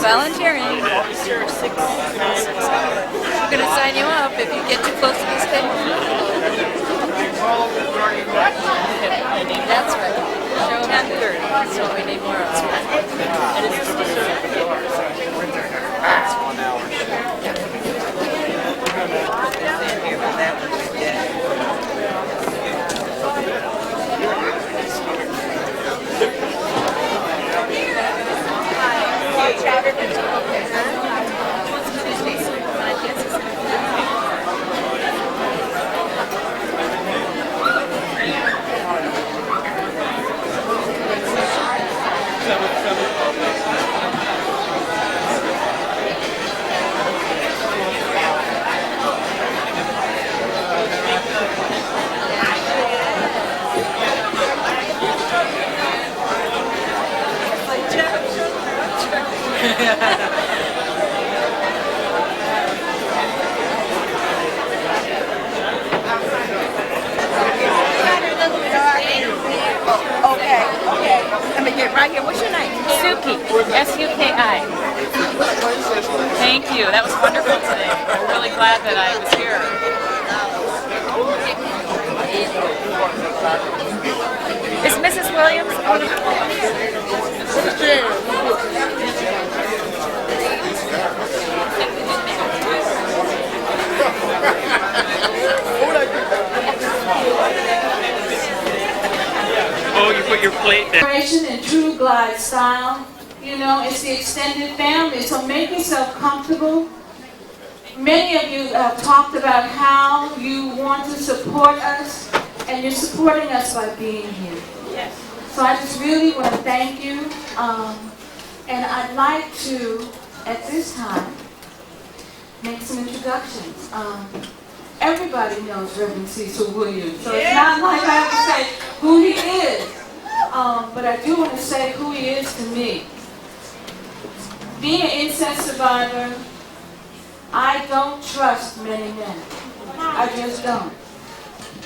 Volunteering. We're going to sign you up if you get too close to this table. That's right. Show them 30, so we need more of them. That's 1 hour. Okay. Let me get right here. What's your name? Suki. S-U-K-I. Thank you. That was wonderful today. I'm really glad that I was here. Is Mrs. Williams? Oh, you put your plate down. In true glide style. You know, it's the extended family, so make yourself comfortable. Many of you have talked about how you want to support us, and you're supporting us by being here. Yes. So I just really want to thank you, and I'd like to, at this time, make some introductions. Everybody knows Reverend Cecil Williams, so it's not like I have to say who he is, but I do want to say who he is to me. Being an incest survivor, I don't trust many men. I just don't.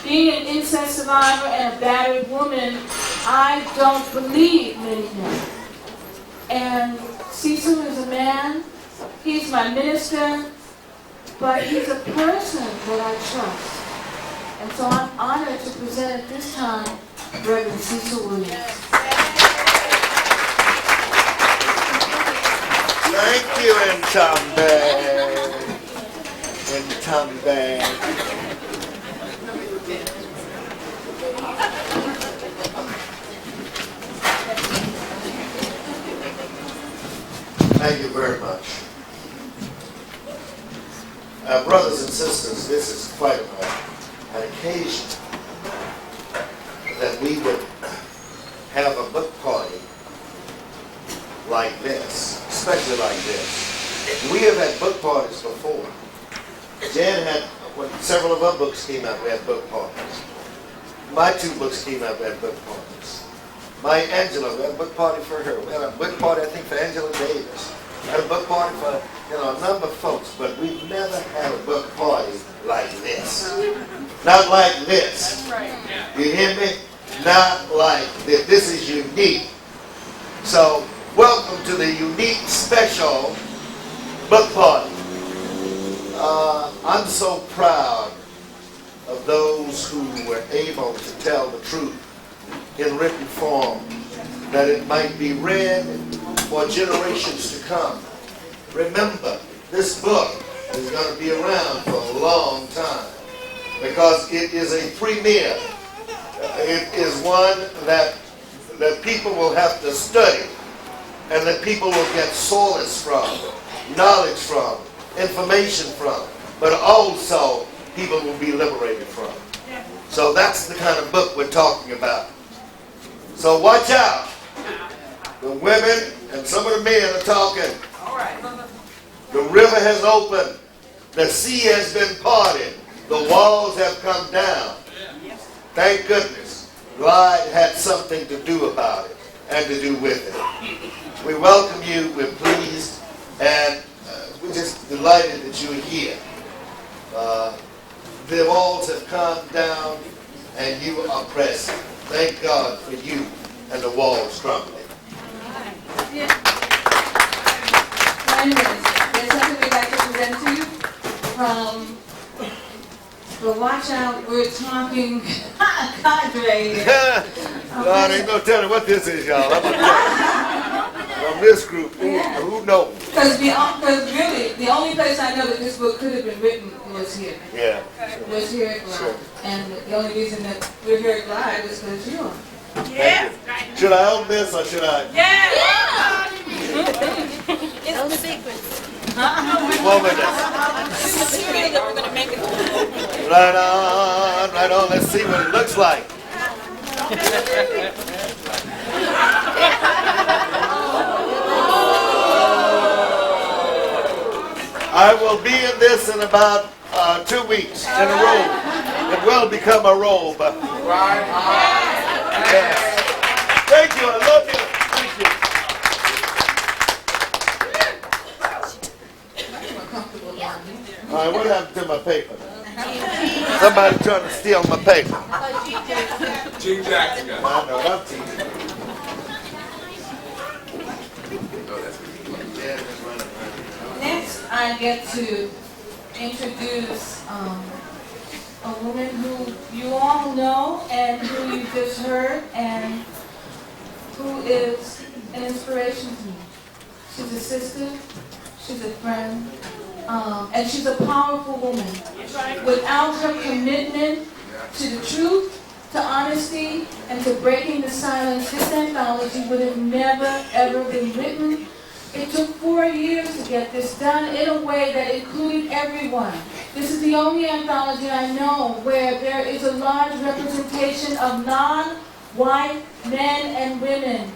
Being an incest survivor and a battered woman, I don't believe many men. And Cecil is a man, he's my minister, but he's a person that I trust. And so I'm honored to present at this time Reverend Cecil Williams. Thank you, Ntambe. Thank you very much. Brothers and sisters, this is quite an occasion that we would have a book party like this, especially like this. We have had book parties before. Jan had, when several of our books came out, we had book parties. My 2 books came out, we had book parties. My Angela, we had a book party for her. We had a book party, I think, for Angela Davis. We had a book party for, a number of folks, but we've never had a book party like this. Not like this. You hear me? Not like this. This is unique. So, welcome to the unique, special book party. I'm so proud of those who were able to tell the truth in written form, that it might be read for generations to come. Remember, this book is going to be around for a long time because it is a premier. It is one that people will have to study and that people will get solace from, knowledge from, information from, but also people will be liberated from. So that's the kind of book we're talking about. So watch out. The women and some of the men are talking. The river has opened. The sea has been parted. The walls have come down. Thank goodness. God had something to do about it and to do with it. We welcome you. We're pleased. And we're just delighted that you're here. The walls have come down and you are present. Thank God for you and the walls crumbling. Yeah. There's something we'd like to present to you from the Watch Out, we're talking cadre here. God ain't no telling what this is, y'all. I'm gonna tell you. From this group, who knows? Because really, the only place I know that this book could have been written was here. Yeah. Was here at Glide. Sure. And the only reason that we're here at Glide was because you are. Yeah. Should I open this or should I? Yeah. It's the secret. One minute. We're gonna make it. Right on, right on. Let's see what it looks like. I will be in this in about 2 weeks in a robe. It will become a robe. Yes. Thank you. I love you. Thank you. All right, what happened to my paper? Somebody trying to steal my paper. Gene Jackson got it. I know, I'm teasing. Next, I get to introduce a woman who you all know and who you just heard and who is an inspiration to me. She's a sister, she's a friend, and she's a powerful woman. Without her commitment to the truth, to honesty, and to breaking the silence, this anthology would have never, ever been written. It took 4 years to get this done in a way that included everyone. This is the only anthology I know where there is a large representation of non-white men and women.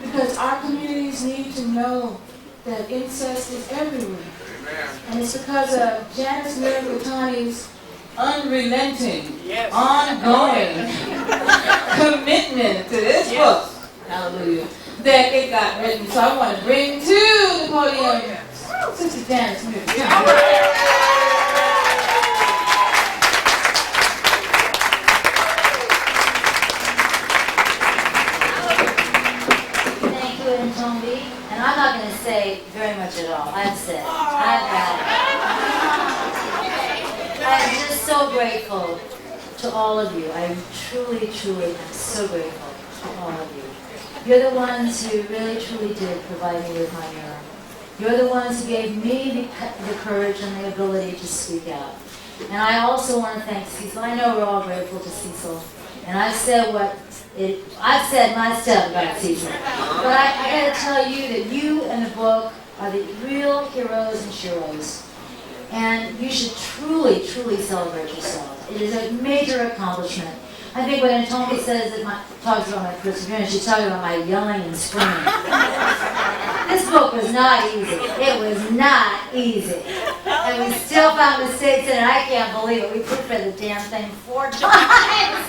Because our communities need to know that incest is everywhere. And it's because of Janice Miracle-Tani's unrelenting, ongoing commitment to this book. Hallelujah. That it got written. So I want to bring to the podium Sister Janice Miracle-Tani. And I'm not going to say very much at all. I've said. I'm just so grateful to all of you. I truly, truly am so grateful to all of you. You're the ones who really, truly did provide me with my mirror. You're the ones who gave me the courage and the ability to speak out. And I also want to thank Cecil. I know we're all grateful to Cecil. And I've said my stuff about Cecil. But I got to tell you that you and the book are the real heroes and sheroes. And you should truly, truly celebrate yourselves. It is a major accomplishment. I think when Antonia says that talks about my perseverance, she's talking about my yelling and screaming. This book was not easy. It was not easy. And we still found mistakes in it. I can't believe it. We proofread the damn thing 4 times.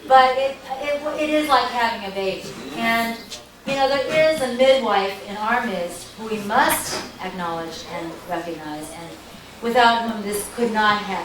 But it is like having a baby. And, you know, there is a midwife in our midst who we must acknowledge and recognize, and without whom this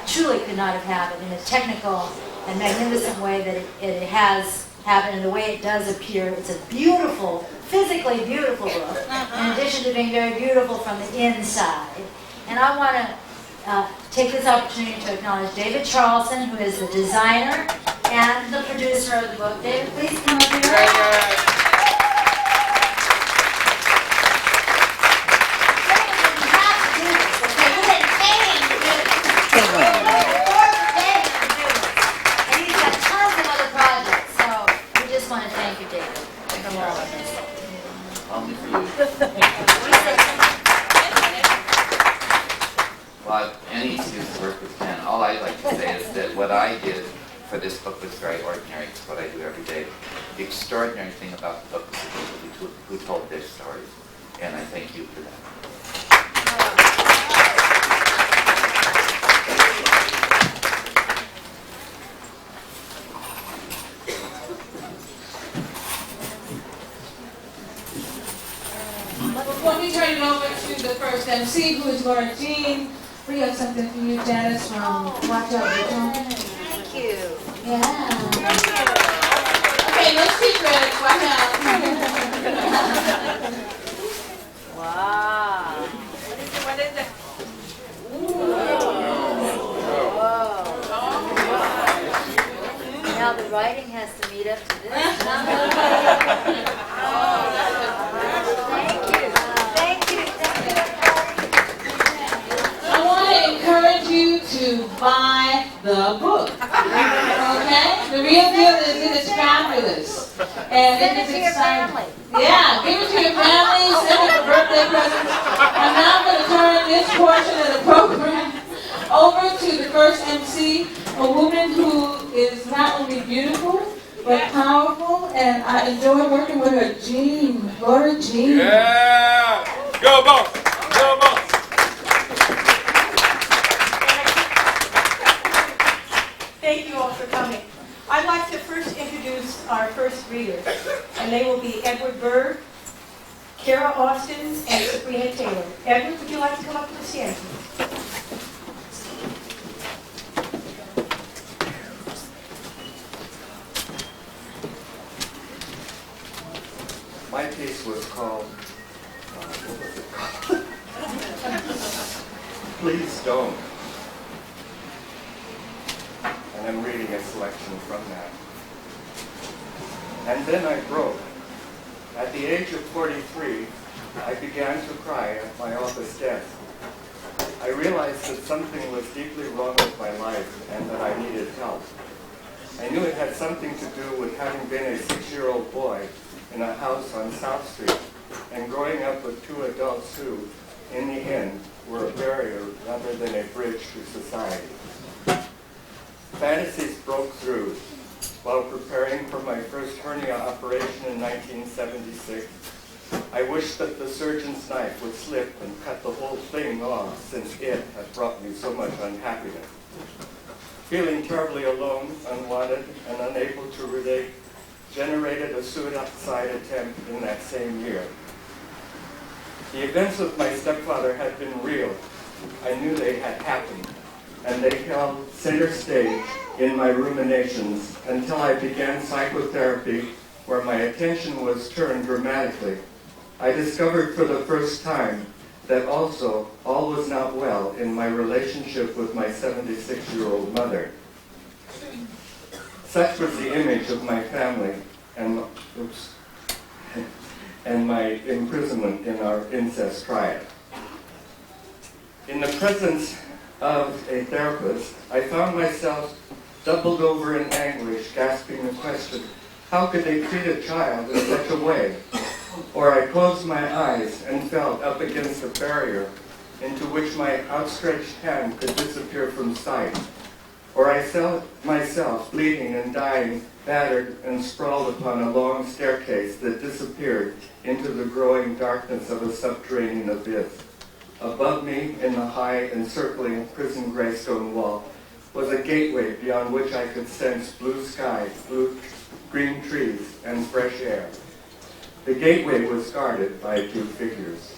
truly could not have happened in a technical and magnificent way that it has happened, and the way it does appear. It's a beautiful, physically beautiful book, in addition to being very beautiful from the inside. And I want to take this opportunity to acknowledge David Charlson, who is the designer and the producer of the book. David, please come up here. Well, any students work with Ken. All I'd like to say is that what I did for this book was very ordinary. It's what I do every day. The extraordinary thing about the book was the people who told their stories. And I thank you for that. Before we turn it over to the first MC, who is Laura Jean, we have something for you, Janice, from Watch Out for John. Thank you. Yeah. Okay, no secrets. Watch out. Wow. What is it? Now the writing has to meet up to this. Thank you. I want to encourage you to buy the book. Okay? The real deal is it is fabulous. And Send it is to your exciting. family. Yeah, give it to your family, send it a birthday present. I'm now going to turn this portion of the program over to the first MC, a woman who is not only beautiful, but powerful, and I enjoy working with her, Jean, Laura Jean. Yeah! Go, boss! Go, boss! Thank you all for coming. I'd like to first introduce our first readers, and they will be Edward Berg, Kara Austin, and Sabrina Taylor. Edward, would you like to come up to the stand, please? My piece was called, what was it called? Please Don't. And I'm reading a selection from that. And then I broke. At the age of 43, I began to cry at my office desk. I realized that something was deeply wrong with my life and that I needed help. I knew it had something to do with having been a 6-year-old boy in a house on South Street and growing up with 2 adults who, in the end, were a barrier rather than a bridge to society. Fantasies broke through. While preparing for my first hernia operation in 1976, I wished that the surgeon's knife would slip and cut the whole thing off, since it had brought me so much unhappiness. Feeling terribly alone, unwanted, and unable to relate, generated a suicide attempt in that same year. The events with my stepfather had been real. I knew they had happened, and they held center stage in my ruminations until I began psychotherapy, where my attention was turned dramatically. I discovered for the first time that also all was not well in my relationship with my 76-year-old mother. Such was the image of my family and my imprisonment in our incest triad. In the presence of a therapist, I found myself doubled over in anguish, gasping the question, how could they treat a child in such a way? Or I closed my eyes and felt up against a barrier into which my outstretched hand could disappear from sight. Or I felt myself bleeding and dying, battered and sprawled upon a long staircase that disappeared into the growing darkness of a subterranean abyss. Above me, in the high encircling prison gray stone wall, was a gateway beyond which I could sense blue sky, green trees, and fresh air. The gateway was guarded by 2 figures.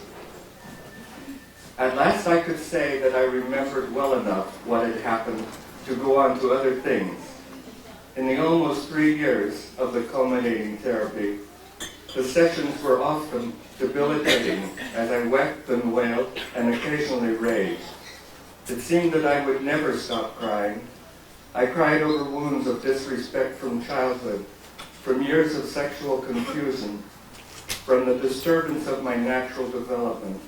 At last I could say that I remembered well enough what had happened to go on to other things. In the almost 3 years of the culminating therapy, the sessions were often debilitating as I wept and wailed and occasionally raged. It seemed that I would never stop crying. I cried over wounds of disrespect from childhood, from years of sexual confusion, from the disturbance of my natural development,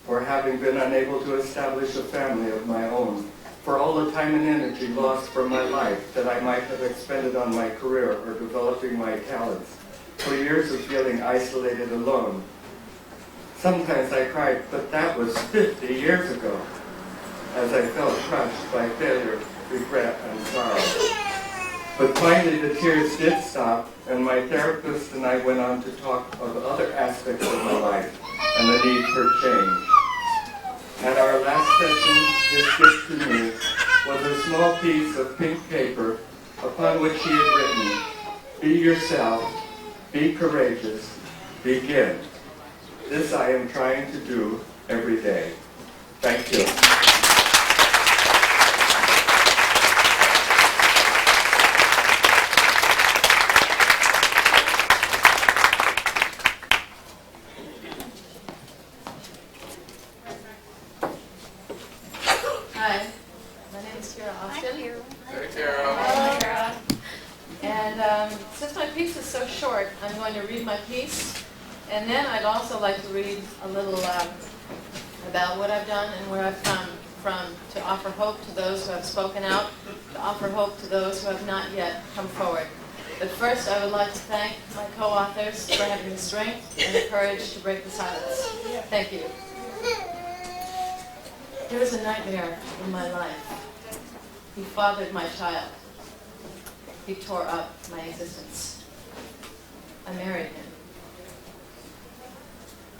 for having been unable to establish a family of my own, for all the time and energy lost from my life that I might have expended on my career or developing my talents, for years of feeling isolated alone, Sometimes I cried, but that was 50 years ago, as I felt crushed by failure, regret, and sorrow. But finally the tears did stop, and my therapist and I went on to talk of other aspects of my life and the need for change. At our last session, his gift to me was a small piece of pink paper upon which he had written, "Be yourself, be courageous, begin." This I am trying to do every day. Thank you. Hi, my name is Kara Austin. Hey, Carol. Hi, Kara. And since my piece is so short, I'm going to read my piece. And then I'd also like to read a little about what I've done and where I've come from, to offer hope to those who have spoken out, to offer hope to those who have not yet come forward. But first, I would like to thank my co-authors for having the strength and the courage to break the silence. Thank you. There was a nightmare in my life. He fathered my child. He tore up my existence. I married him.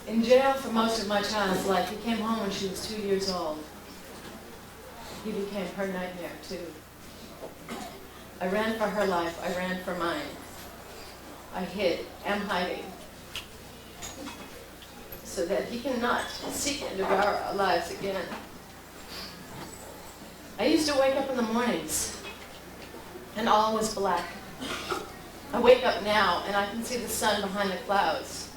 In jail for most of my child's life, he came home when she was 2 years old. He became her nightmare, too. I ran for her life. I ran for mine. I hid, am hiding, so that he cannot seek and devour our lives again. I used to wake up in the mornings, and all was black. I wake up now, and I can see the sun behind the clouds.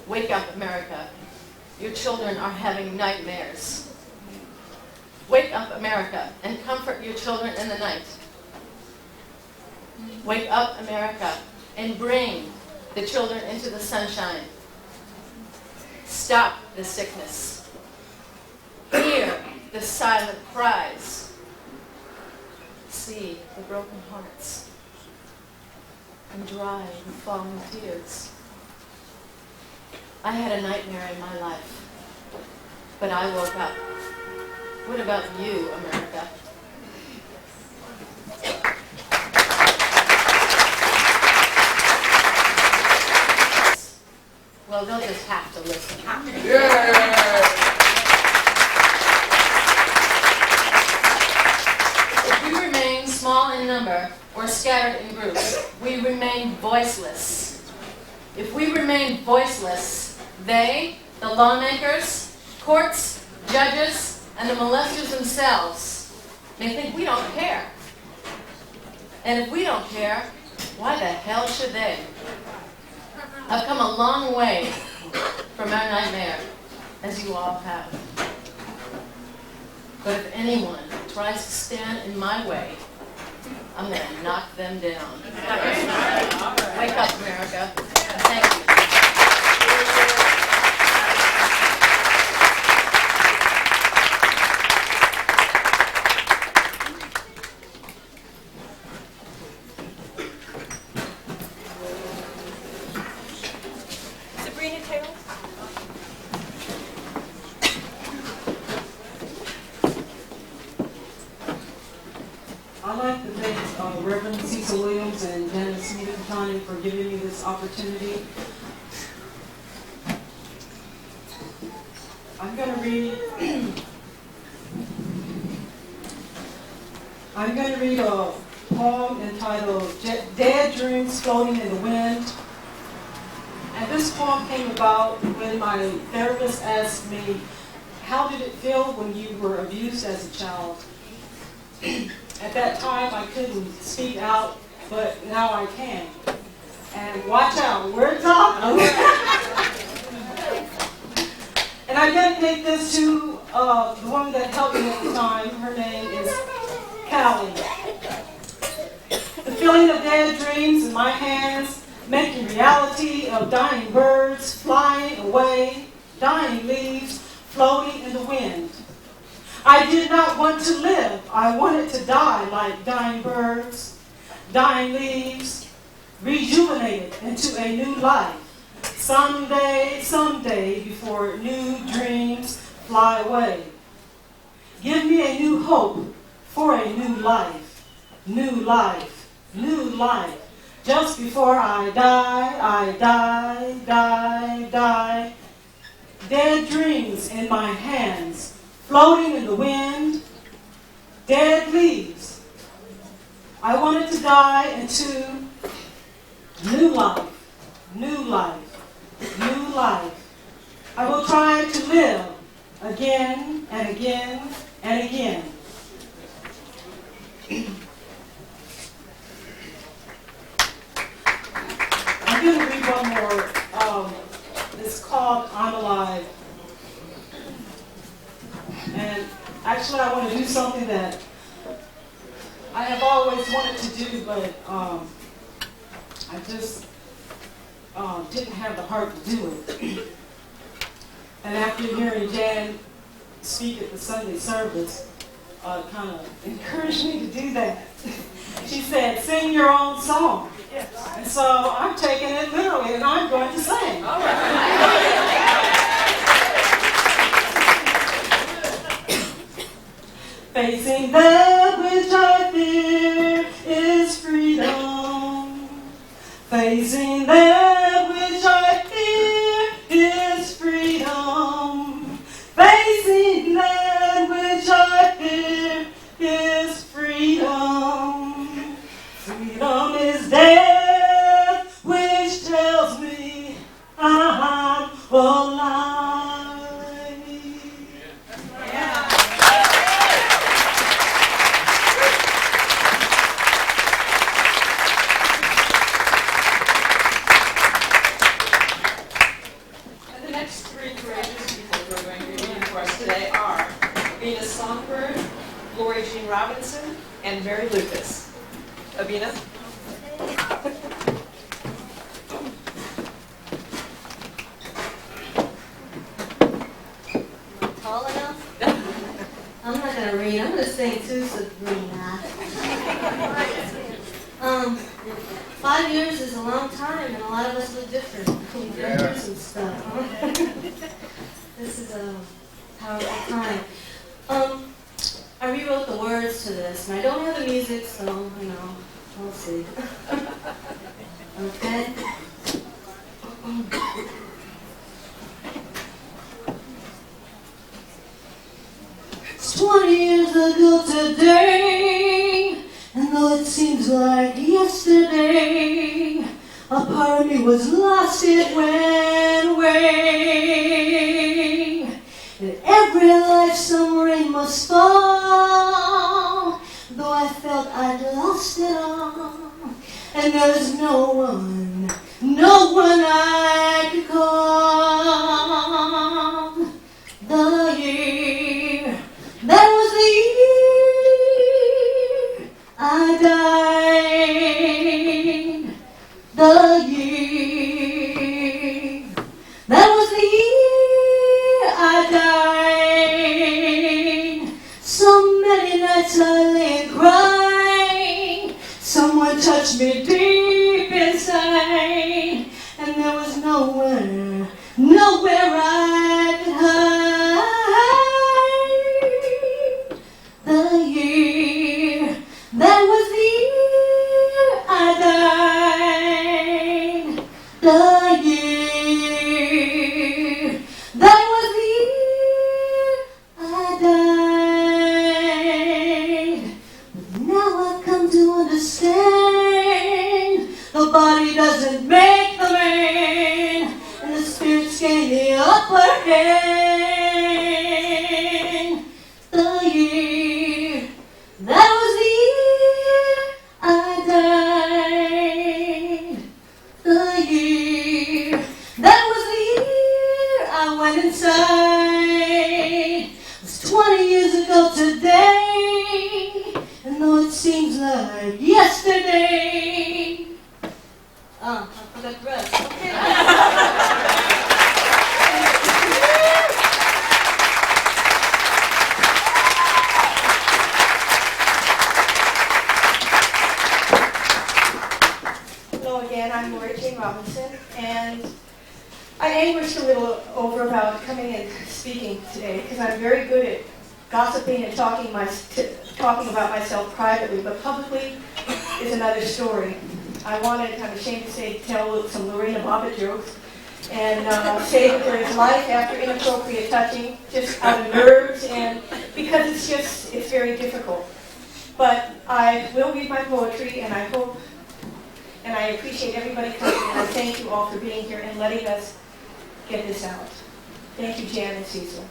Wake up, America. Your children are having nightmares. Wake up, America, and comfort your children in the night. Wake up, America, and bring the children into the sunshine. Stop the sickness. Hear the silent cries. See the broken hearts. And dry the falling tears. I had a nightmare in my life, but I woke up. What about you, America? Well, they'll just have to listen. Yeah. If we remain small in number or scattered in groups, we remain voiceless. If we remain voiceless, they, the lawmakers, courts, judges, and the molesters themselves may think we don't care. And if we don't care, why the hell should they? I've come a long way from our nightmare, as you all have. But if anyone tries to stand in my way, I'm going to knock them down. Wake up, America. Thank you. Sabrina Taylor. I'd like to thank Reverend Cecil Williams and Janice Smithy for giving me this opportunity. I'm going to read a poem entitled Dead Dreams Floating in the Wind. And this poem came about when my therapist asked me, how did it feel when you were abused as a child? At that time, I couldn't speak out, but now I can. And watch out, we're talking. And I dedicate this to the woman that helped me at the time. Her name is Callie. The feeling of dead dreams in my hands, making reality of dying birds flying away, dying leaves floating in the wind. I did not want to live. I wanted to die like dying birds, dying leaves, rejuvenated into a new life, Someday, someday, before new dreams fly away. Give me a new hope for a new life, new life, new life. Just before I die. Dead dreams in my hands, floating in the wind. Dead leaves. I wanted to die into new life, new life, new life. I will try to live again and again and again. I'm going to read one more. It's called I'm Alive. And actually I want to do something that I have always wanted to do, but I just didn't have the heart to do it. And after hearing Jan speak at the Sunday service, kind of encouraged me to do that. She said, sing your own song. And so I'm taking it literally and I'm going to sing. All right. Facing that which I fear is freedom. Facing that which I fear is freedom. Facing that which I fear is freedom. Freedom is death, which tells me I'm alive. And the next three courageous people who are going to be reading for us today are Abina Songbird, Lori Jean Robinson, and Mary Lucas. Abina? Tall enough? I'm not gonna read. I'm gonna sing too, Sabrina. 5 years is a long time, and a lot of us look different. We've been through some stuff. This is a powerful time. I rewrote the words to this, and I don't have the music, so we'll see. Okay. It's 20 years ago today, and though it seems like yesterday, a part of me was lost, it went away. In every life some rain must fall, though I felt I'd lost it all. And there was no one I could call. The year, that was the year I died. The year, that was the year I died. So many nights I lay and cried. Someone touched me deep inside, and there was nowhere I could hide. The year, that was the year I died. The year, that was the year I died. But now I've come to understand the body doesn't make the man, and the spirit's gain the upper hand. The year, that was the year I died. The year, that was the year I went inside. It was 20 years ago today, and though it seems like yesterday. I forgot the rest. Okay. Hello again, I'm Lori Jean Robinson, and anguished a little over about coming and speaking today because I'm very good at gossiping and talking about myself privately, but publicly is another story. I wanted, I'm ashamed to say, tell some Lorena Bobbitt jokes and say that there is life after inappropriate touching, just out of nerves, and because it's very difficult. But I will read my poetry, and I hope, and I appreciate everybody coming, and I thank you all for being here and letting us get this out. Thank you, Jan and Cecil.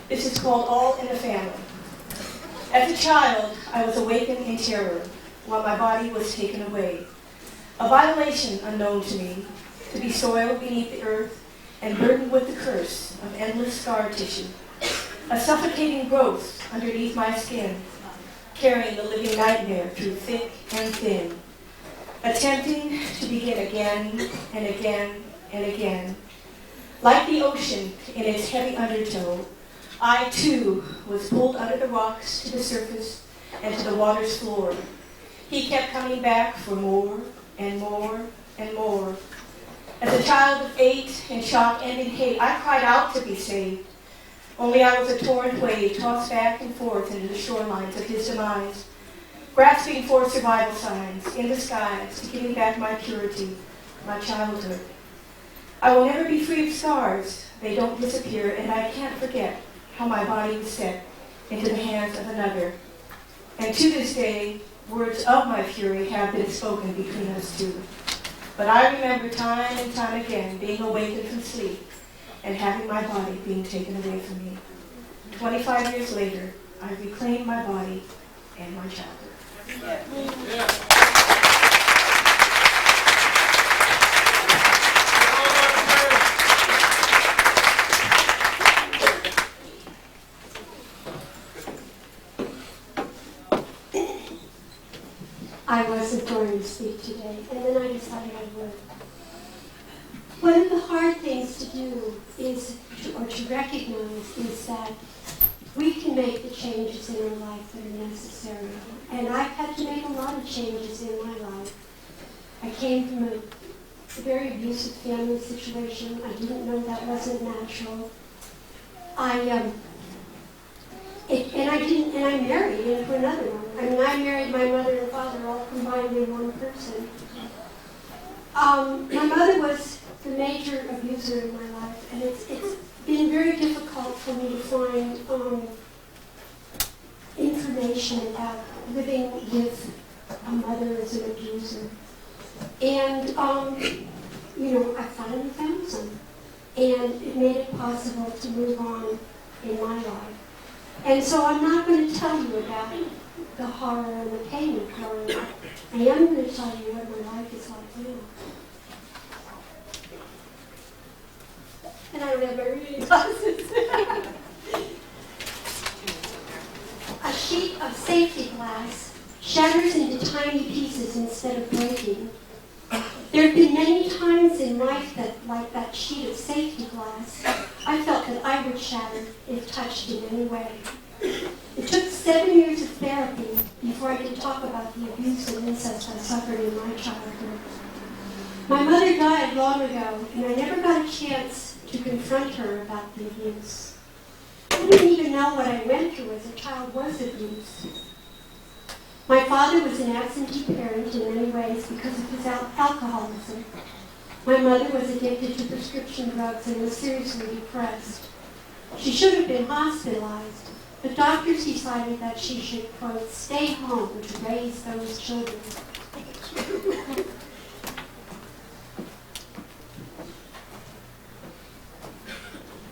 This is called All in the Family. As a child, I was awakened in terror while my body was taken away. A violation unknown to me, to be soiled beneath the earth and burdened with the curse of endless scar tissue. A suffocating growth underneath my skin, carrying the living nightmare through thick and thin. Attempting to begin again and again and again. Like the ocean in its heavy undertow, I too was pulled under the rocks to the surface and to the water's floor. He kept coming back for more and more and more. As a child of 8 in shock and in hate, I cried out to be saved. Only I was a torn wave tossed back and forth into the shorelines of his demise, grasping for survival signs in the skies to give me back my purity, my childhood. I will never be free of scars. They don't disappear, and I can't forget how my body was set into the hands of another. And to this day, words of my fury have been spoken between us two. But I remember time and time again being awakened from sleep and having my body being taken away from me. 25 years later, I reclaimed my body and my childhood. I wasn't going to speak today, and then I decided I would. One of the hard things to do is, to recognize, is that we can make the changes in our life that are necessary. And I've had to make a lot of changes in my life. I came from a very abusive family situation. I didn't know that wasn't natural. And I married into another one. I mean, I married my mother and father all combined in one person. My mother was the major abuser in my life, and it's been very difficult for me to find information about living with a mother as an abuser. And, I finally found some. And it made it possible to move on in my life. And so I'm not going to tell you about the horror and the pain of growing up. I am going to tell you what my life is like now. And I don't have my reading glasses. A sheet of safety glass shatters into tiny pieces instead of breaking. There have been many times in life that, like that sheet of safety glass, I felt that I would shatter if touched in any way. It took 7 years of therapy before I could talk about the abuse and incest I suffered in my childhood. My mother died long ago, and I never got a chance to confront her about the abuse. I didn't even know what I went through as a child was abused. My father was an absentee parent in many ways because of his alcoholism. My mother was addicted to prescription drugs and was seriously depressed. She should have been hospitalized, but doctors decided that she should, quote, stay home to raise those children.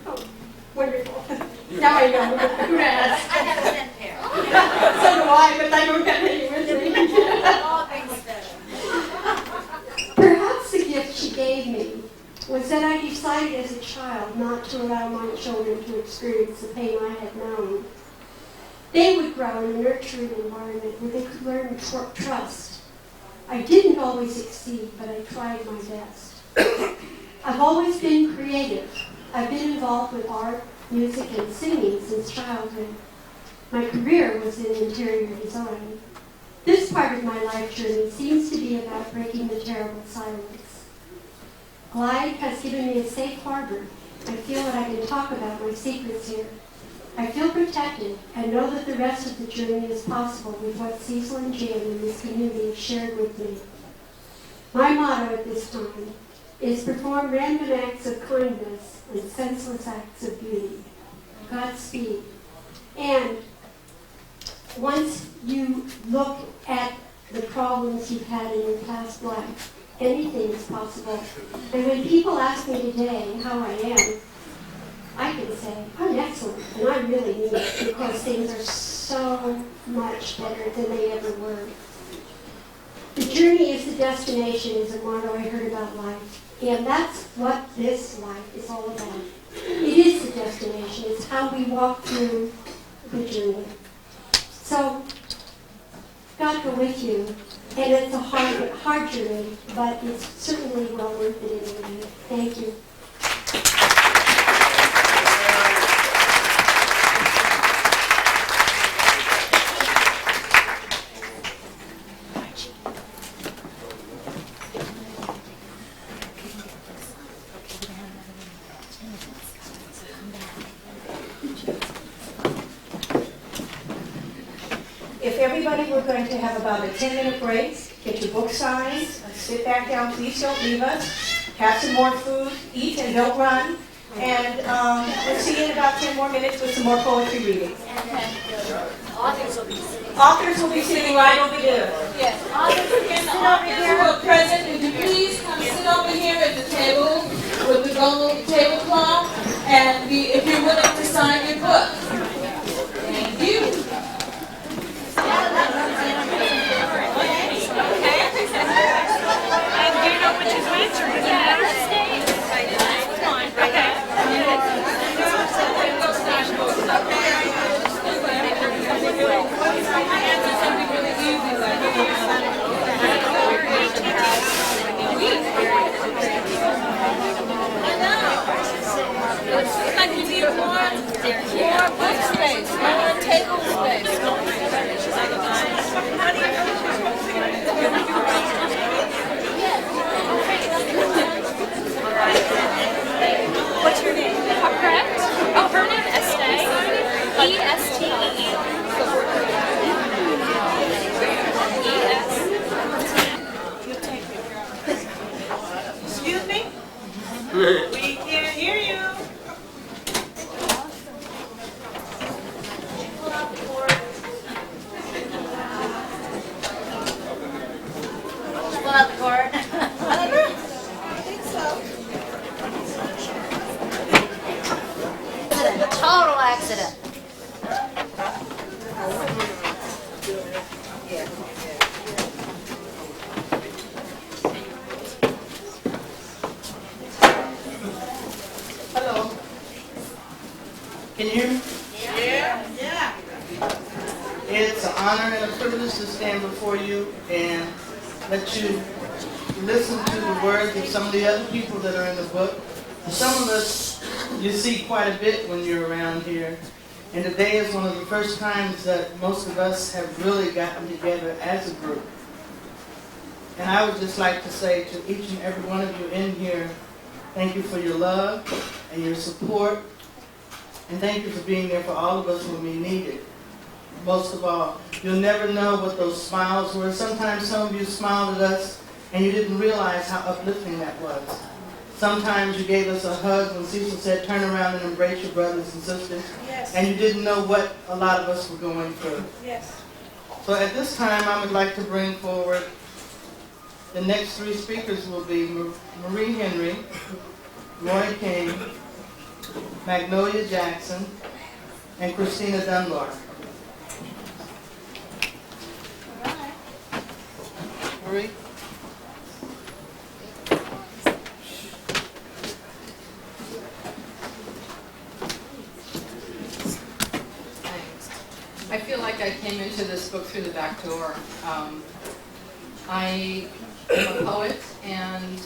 Oh, wonderful. Now I know who to ask. I have a scent pair. So do I, but I don't have any with me. All things better. Perhaps the gift she gave me was that I decided as a child not to allow my children to experience the pain I had known. They would grow in a nurturing environment where they could learn trust. I didn't always succeed, but I tried my best. I've always been creative. I've been involved with art, music, and singing since childhood. My career was in interior design. This part of my life journey seems to be about breaking the terrible silence. Glide has given me a safe harbor. I feel that I can talk about my secrets here. I feel protected and know that the rest of the journey is possible with what Cecil and Jan in this community have shared with me. My motto at this time is perform random acts of kindness and senseless acts of beauty. Godspeed. And once you look at the problems you've had in your past life, anything is possible. And when people ask me today how I am, I can say, I'm excellent, and I really mean it, because things are so much better than they ever were. The journey is the destination is a motto I heard about life, and that's what this life is all about. It is the destination. It's how we walk through the journey. So, God go with you, and it's a hard journey, but it's certainly well worth it in the end. Thank you. If everybody were going to have about a 10-minute break, get your book signed, sit back down, please don't leave us, have some more food, eat and don't run, and we'll see you in about 10 more minutes with some more poetry reading. Authors will be sitting right over here. Yes, authors who are present, would you please come sit over here at the table with the gold tablecloth, and if you're willing to sign your book. Thank you. And do you know which is which, or does it matter? Like you need more book space, more table space. What's your name? Correct? Oh, her name Estee. E-S-T-E. Excuse me? We can't hear you. Pull out the cord. I think so. Total accident. Hello. Can you hear me? Yeah. Yeah. It's an honor and a privilege to stand before you and let you listen to the words of some of the other people that are in the book. Some of us you see quite a bit when you're around here. And today is one of the first times that most of us have really gotten together as a group. And I would just like to say to each and every one of you in here, thank you for your love and your support. And thank you for being there for all of us when we need it. Most of all, you'll never know what those smiles were. Sometimes some of you smiled at us and you didn't realize how uplifting that was. Sometimes you gave us a hug when Cecil said, turn around and embrace your brothers and sisters. Yes. And you didn't know what a lot of us were going through. Yes. So at this time, I would like to bring forward the next three speakers will be Marie Henry, Roy King, Magnolia Jackson, and Christina Dunbar. Marie? I feel like I came into this book through the back door. I am a poet, and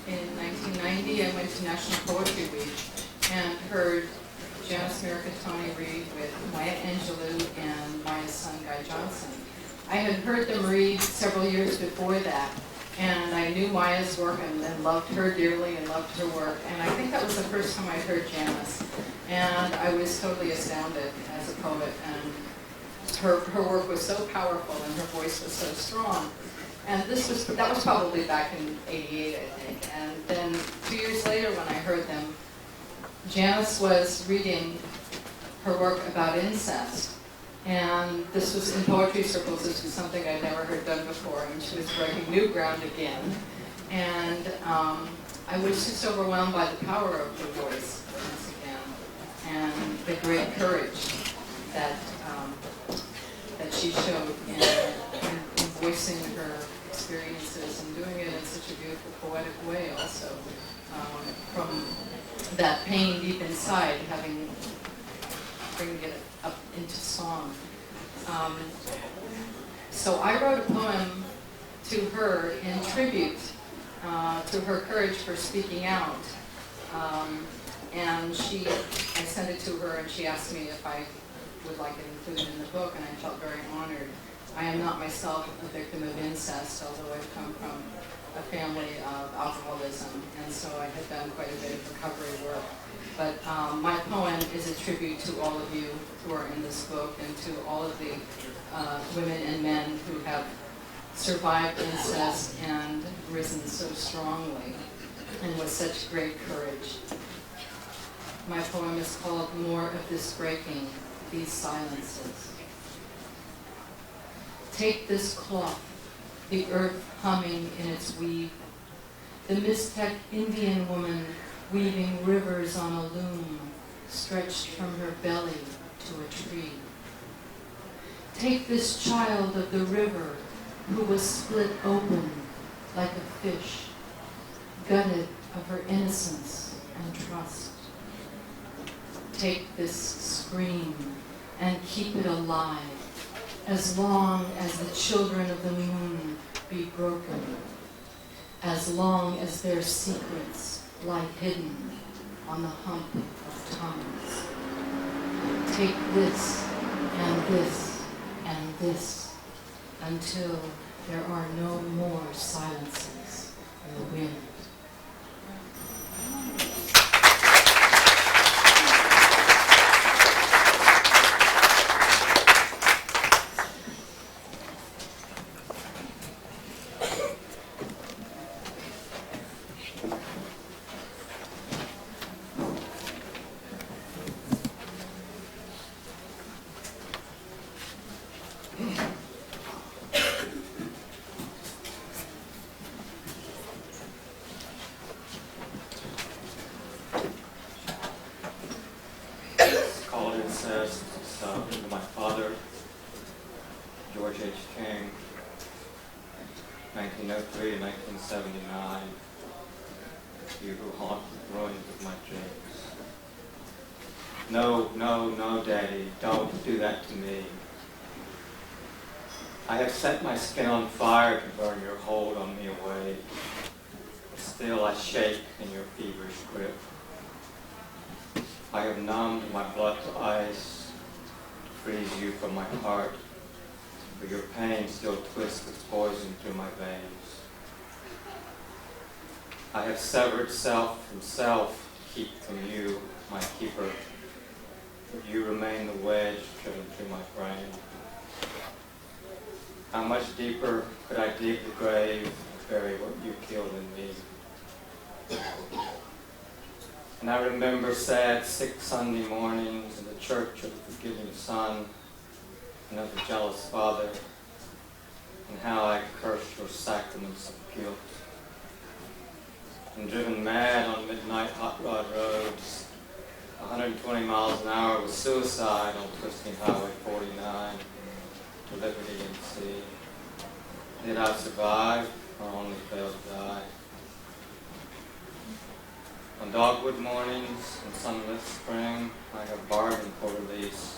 in 1990 I went to National Poetry Week and heard Janice Miracatoni read with Maya Angelou and Maya's son Guy Johnson. I had heard them read several years before that, And I knew Maya's work and loved her dearly and loved her work. And I think that was the first time I heard Janice. And I was totally astounded as a poet. And her work was so powerful and her voice was so strong. And that was probably back in '88, I think. And then 2 years later when I heard them, Janice was reading her work about incest. And this was in poetry circles. This was something I'd never heard done before. And she was breaking new ground again. And I was just overwhelmed by the power of her voice once again. And the great courage that she showed in voicing her experiences and doing it in such a beautiful poetic way also. From that pain deep inside, bringing it up into song. So I wrote a poem to her in tribute to her courage for speaking out. And I sent it to her and she asked me if I would like it included in the book, and I felt very honored. I am not myself a victim of incest, although I've come from a family of alcoholism, and so I had done quite a bit of recovery work. But my poem is a tribute to all of you who are in this book and to all of the women and men who have survived incest and risen so strongly and with such great courage. My poem is called More of This Breaking, These Silences. Take this cloth, the earth humming in its weave, the Mixtec Indian woman weaving rivers on a loom stretched from her belly to a tree. Take this child of the river who was split open like a fish, gutted of her innocence and trust. Take this scream and keep it alive as long as the children of the moon be broken, as long as their secrets lie hidden on the hump of tongues. Take this and this and this until there are no more silences in the wind. My father, George H. King, 1903 to 1979, you who haunt the ruins of my dreams. No, no, no, Daddy, don't do that to me. I have set my skin on fire to burn your hold on me away. Still I shake in your feverish grip. I have numbed my blood to ice, freeze you from my heart, but your pain still twists its poison through my veins. I have severed self from self to keep from you, my keeper, but you remain the wedge driven through my brain. How much deeper could I dig the grave and bury what you killed in me? And I remember sad, sick Sunday mornings in the church of the forgiving Son and of the jealous Father, and how I cursed your sacraments of guilt. And driven mad on midnight hot rod roads, 120 miles an hour with suicide on twisting Highway 49 to liberty and sea. Did I survive or only fail to die? On dogwood mornings and sunlit spring, I have bargained for release.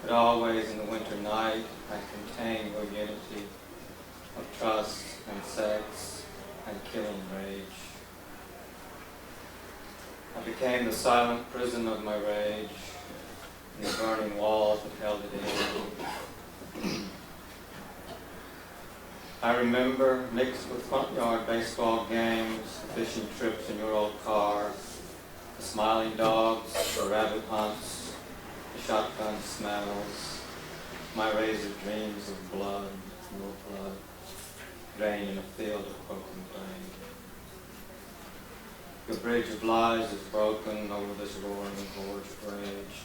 But always in the winter night, I contain your unity of trust and sex and killing rage. I became the silent prison of my rage, and the burning walls that held it in. I remember, mixed with front yard baseball games, fishing trips in your old car, the smiling dogs, the rabbit hunts, the shotgun smells, my razor dreams of blood, your blood, rain in a field of broken grain. Your bridge of lies is broken over this roaring gorge of rage.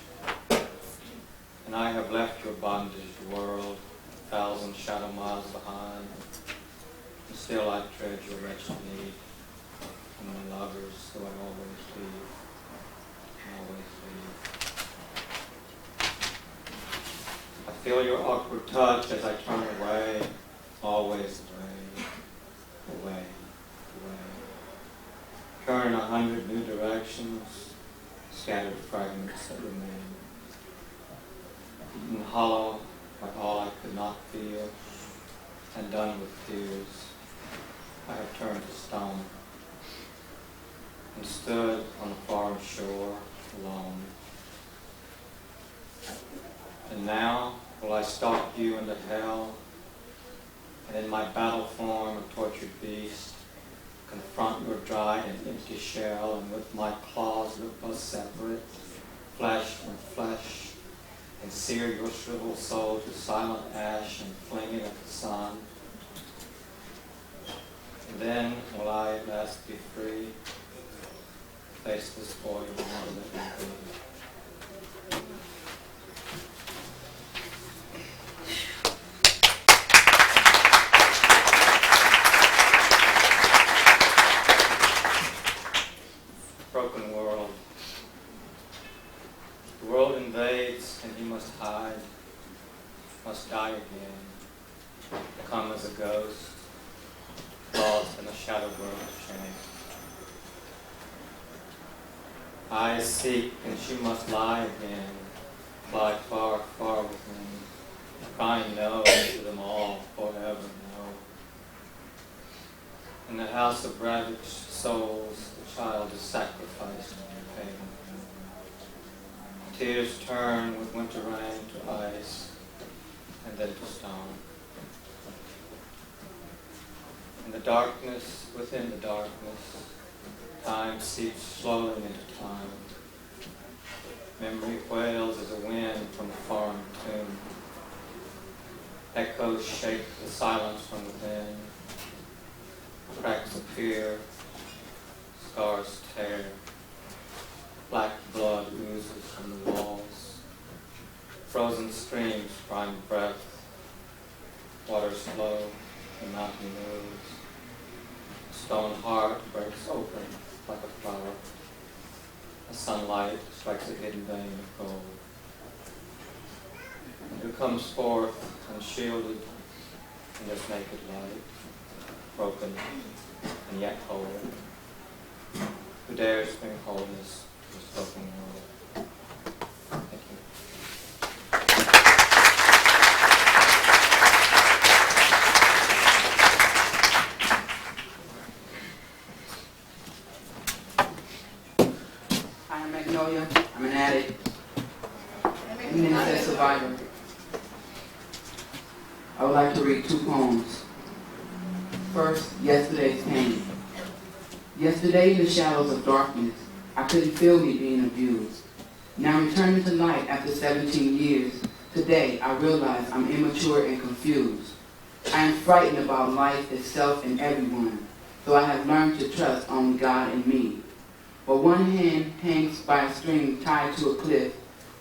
And I have left your bondaged world, 1,000 shadow miles behind. And still I tread your wretched need, and my lovers who I always leave, always leave. I feel your awkward touch as I turn away, always away, away, away. Turn 100 new directions, scattered fragments that remain. Eaten hollow by all I could not feel, and done with tears, I have turned to stone, and stood on a foreign shore alone. And now will I stalk you into hell, and in my battle form a tortured beast, confront your dried and empty shell, and with my claws rip us separate, flesh from flesh, and sear your shriveled soul to silent ash and fling it at the sun. And then will I at last be free, face this boy who wanted it to be. Broken world. The world invades and he must hide, must die again, come as a ghost, lost in a shadow world of shame. I seek and she must lie again, fly far, far within, crying no to them all, forever no. In the house of ravaged souls, the child is sacrificed in pain. Tears turn with winter rain to ice, and then to stone. In the darkness, within the darkness, time seeps slowly into time. Memory wails as a wind from a foreign tomb. Echoes shake the silence from within. Cracks appear, scars tear. Black blood oozes from the walls. Frozen streams find breath. Waters flow, the mountain moves. A stone heart breaks open like a flower. A sunlight strikes a hidden vein of gold. And who comes forth unshielded in this naked light, broken and yet whole? Who dares bring wholeness to this broken world? Thank you. Hi, I'm Magnolia. I'm an addict. I'm an incest survivor. I would like to read 2 poems. First, Yesterday's Pain. Yesterday, in the shadows of darkness, I couldn't feel me being abused. Now returning to light after 17 years, today I realize I'm immature and confused. I am frightened about life itself and everyone, though I have learned to trust only God and me. But one hand hangs by a string tied to a cliff,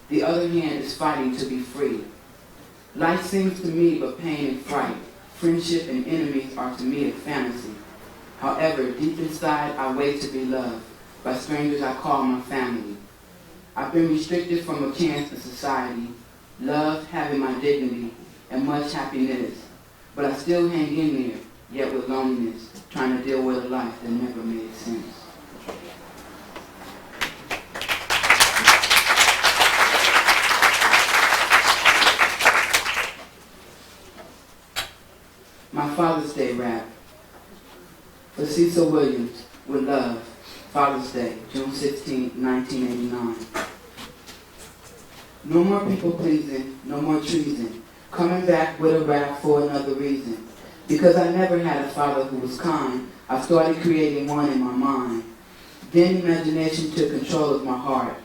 the other hand is fighting to be free. Life seems to me but pain and fright. Friendship and enemies are to me a fantasy. However, deep inside I wait to be loved by strangers I call my family. I've been restricted from a chance in society, loved, having my dignity, and much happiness. But I still hang in there, yet with loneliness, trying to deal with a life that never made sense. My Father's Day rap. For Cecil Williams, with love, Father's Day, June 16, 1989. No more people pleasing, no more treason. Coming back with a rap for another reason. Because I never had a father who was kind, I started creating one in my mind. Then imagination took control of my heart.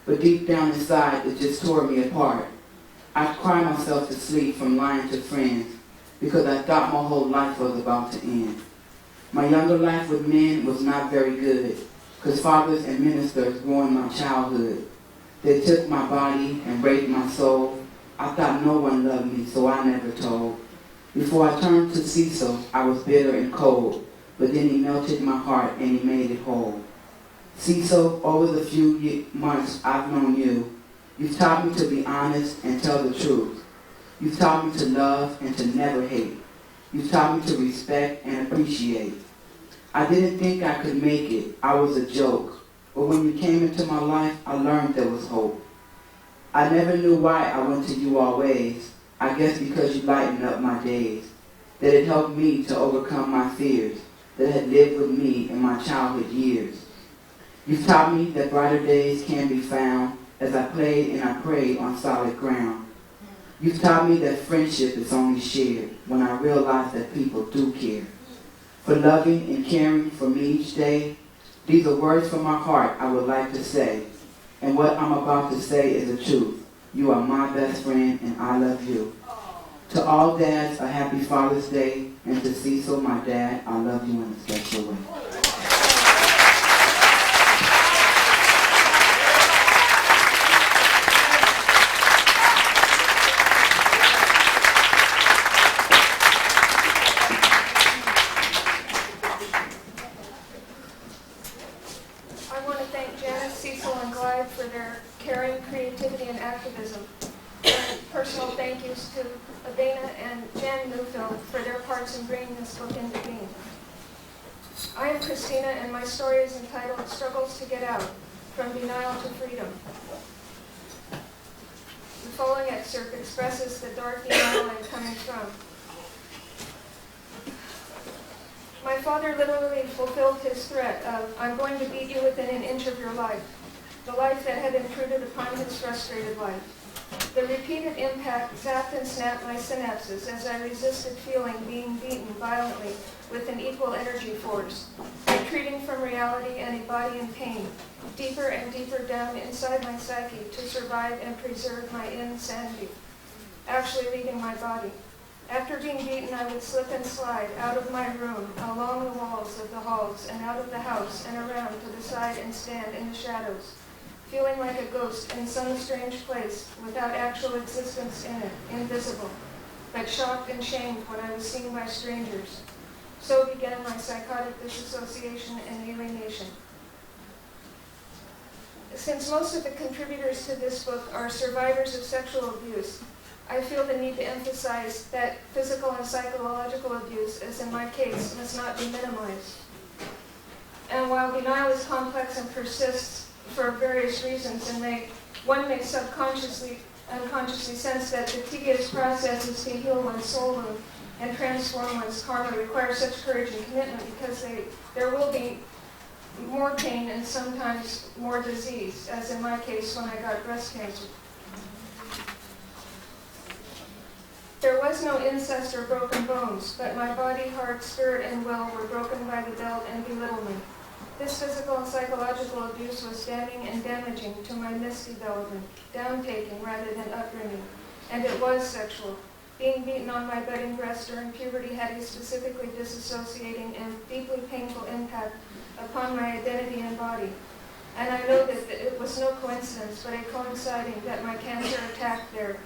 But deep down inside, it just tore me apart. I'd cry myself to sleep from lying to friends because I thought my whole life was about to end. My younger life with men was not very good because fathers and ministers ruined my childhood. They took my body and raped my soul. I thought no one loved me, so I never told. Before I turned to Cecil, I was bitter and cold, but then he melted my heart and he made it whole. Cecil, over the few months I've known you, you've taught me to be honest and tell the truth. You've taught me to love and to never hate. You've taught me to respect and appreciate. I didn't think I could make it. I was a joke. But when you came into my life, I learned there was hope. I never knew why I went to you always. I guess because you lightened up my days. That it helped me to overcome my fears that had lived with me in my childhood years. You've taught me that brighter days can be found as I played and I prayed on solid ground. You've taught me that friendship is only shared when I realize that people do care. For loving and caring for me each day, these are words from my heart I would like to say. And what I'm about to say is the truth. You are my best friend and I love you. To all dads, a happy Father's Day. And to Cecil, my dad, I love you in a special way. I want to thank Janice, Cecil, and Glide for their caring, creativity, and activism. And personal thank yous to Adana and Jan Newfield for their parts in bringing this book into being. I am Christina, and my story is entitled Struggles to Get Out, From Denial to Freedom. The following excerpt expresses the dark denial I'm coming from. My father literally fulfilled his threat of, I'm going to beat you within an inch of your life, the life that had intruded upon his frustrated life. The repeated impact zapped and snapped my synapses as I resisted feeling being beaten violently with an equal energy force, retreating from reality and a body in pain, deeper and deeper down inside my psyche to survive and preserve my insanity, actually leaving my body. After being beaten, I would slip and slide out of my room, along the walls of the halls, and out of the house, and around to the side and stand in the shadows, feeling like a ghost in some strange place without actual existence in it, invisible, but shocked and shamed when I was seen by strangers. So began my psychotic disassociation and alienation. Since most of the contributors to this book are survivors of sexual abuse, I feel the need to emphasize that physical and psychological abuse, as in my case, must not be minimized. And while denial is complex and persists for various reasons, and one may subconsciously, unconsciously sense that the tedious processes to heal one's soul wound and transform one's karma require such courage and commitment, because there will be more pain and sometimes more disease, as in my case when I got breast cancer. There was no incest or broken bones, but my body, heart, spirit, and will were broken by the belt and belittlement. This physical and psychological abuse was damning and damaging to my misdevelopment, down-taking rather than upbringing, and it was sexual. Being beaten on my budding breast during puberty had a specifically disassociating and deeply painful impact upon my identity and body. And I know that it was no coincidence, but a coinciding that my cancer attacked there.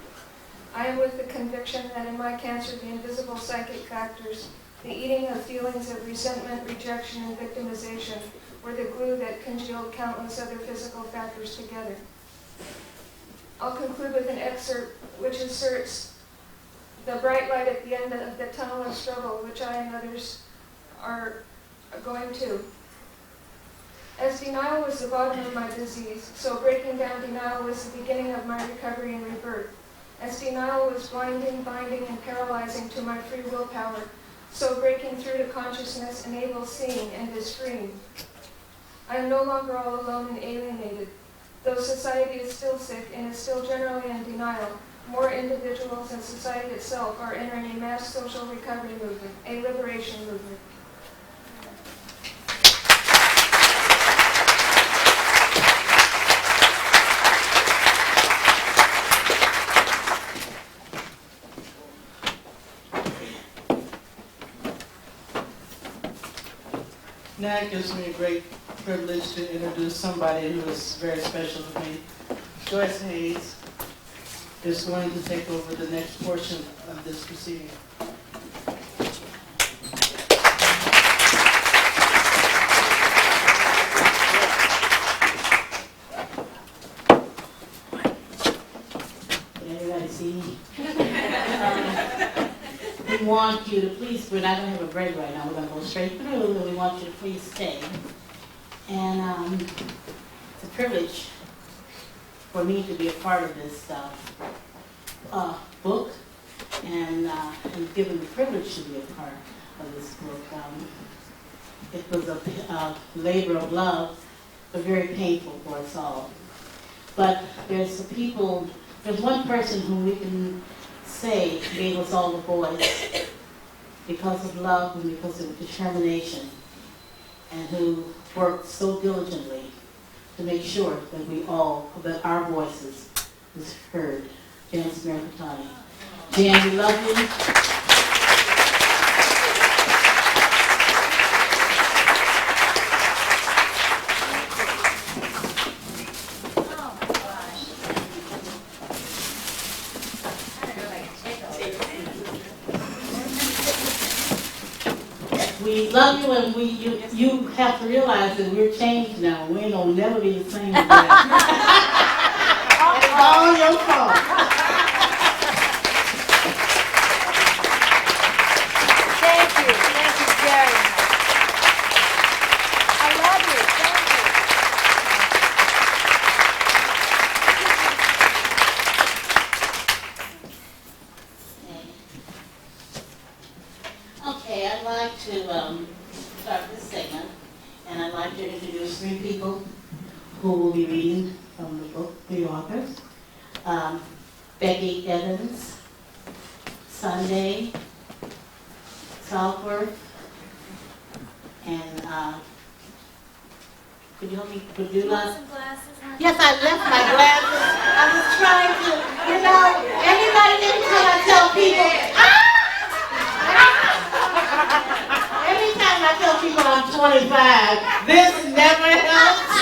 I am with the conviction that in my cancer, the invisible psychic factors, the eating of feelings of resentment, rejection, and victimization, were the glue that congealed countless other physical factors together. I'll conclude with an excerpt which asserts the bright light at the end of the tunnel of struggle, which I and others are going to. As denial was the bottom of my disease, so breaking down denial was the beginning of my recovery and rebirth. As denial was blinding, binding, and paralyzing to my free willpower, so breaking through to consciousness enables seeing and is freeing. I am no longer all alone and alienated. Though society is still sick and is still generally in denial, more individuals and society itself are entering a mass social recovery movement, a liberation movement. Now it gives me a great privilege to introduce somebody who is very special to me. Joyce Hayes is going to take over the next portion of this proceeding. Can everybody see me? We want you to please, we're not going to have a break right now, we're going to go straight through, and we want you to please stay. And it's a privilege for me to be a part of this book, and given the privilege to be a part of this book. It was a labor of love, but very painful for us all. But there's one person whom we can say gave us all the voice because of love and because of determination, and who worked so diligently to make sure that our voices was heard. Jan Smearkatani. Jan, we love you. We love you, and you have to realize that we're changed now. We ain't gonna never be the same again. It's all your fault. Thank you very much. I love you. Thank you. Okay, I'd like to start this segment, and I'd like to introduce 3 people who will be reading from the book, 3 authors. Becky Evans, Sunday Southworth, and could you help me? Could you Yes, I left my glasses. I was trying to, anybody, anytime I tell people, anytime I tell people I'm 25, this never helps.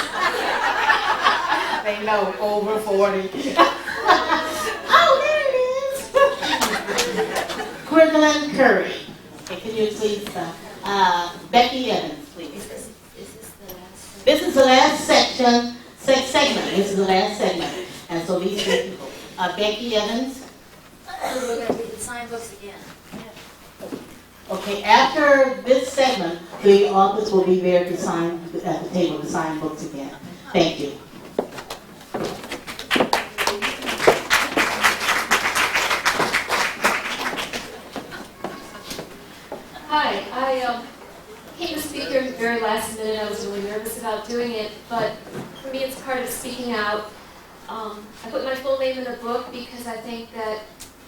They know over 40. Oh, there it is. Gwendolyn Curry. Okay, can you please, Becky Evans, please. This is the last segment. This is the last segment. And so these 3 people. Becky Evans. We're going to read the sign books again. Okay, after this segment, the authors will be there to sign at the table to sign books again. Thank you. Hi, I came to speak here at the very last minute. I was really nervous about doing it, but for me it's part of speaking out. I put my full name in the book because I think that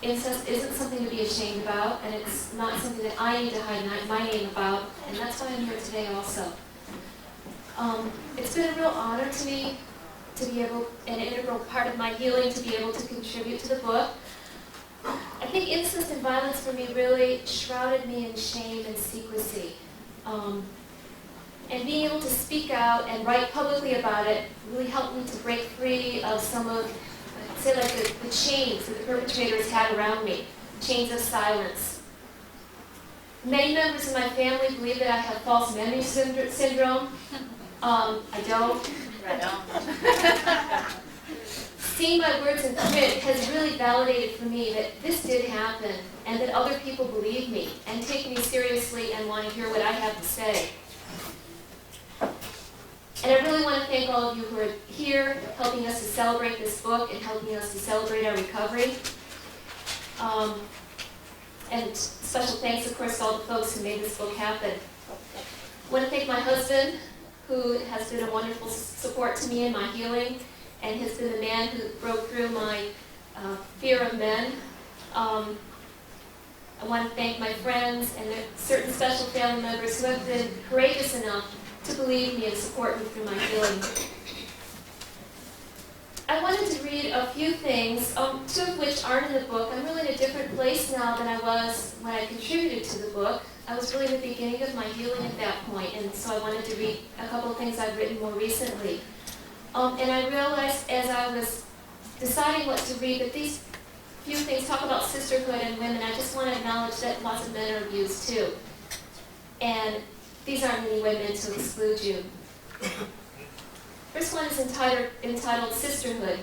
incest isn't something to be ashamed about, and it's not something that I need to hide my name about, and that's why I'm here today also. It's been a real honor to me to be able, an integral part of my healing, to be able to contribute to the book. I think incest and violence for me really shrouded me in shame and secrecy. And being able to speak out and write publicly about it really helped me to break free of some of, say, like the chains that the perpetrators had around me, chains of silence. Many members of my family believe that I have false memory syndrome. I don't. Seeing my words in print has really validated for me that this did happen and that other people believe me and take me seriously and want to hear what I have to say. And I really want to thank all of you who are here, helping us to celebrate this book and helping us to celebrate our recovery. And special thanks, of course, to all the folks who made this book happen. I want to thank my husband, who has been a wonderful support to me in my healing, and has been the man who broke through my fear of men. I want to thank my friends and certain special family members who have been courageous enough to believe me and support me through my healing. I wanted to read a few things, two of which aren't in the book. I'm really in a different place now than I was when I contributed to the book. I was really in the beginning of my healing at that point, and so I wanted to read a couple of things I've written more recently. And I realized as I was deciding what to read that these few things talk about sisterhood and women. I just want to acknowledge that lots of men are abused too. And these aren't any way meant to exclude you. First one is entitled Sisterhood.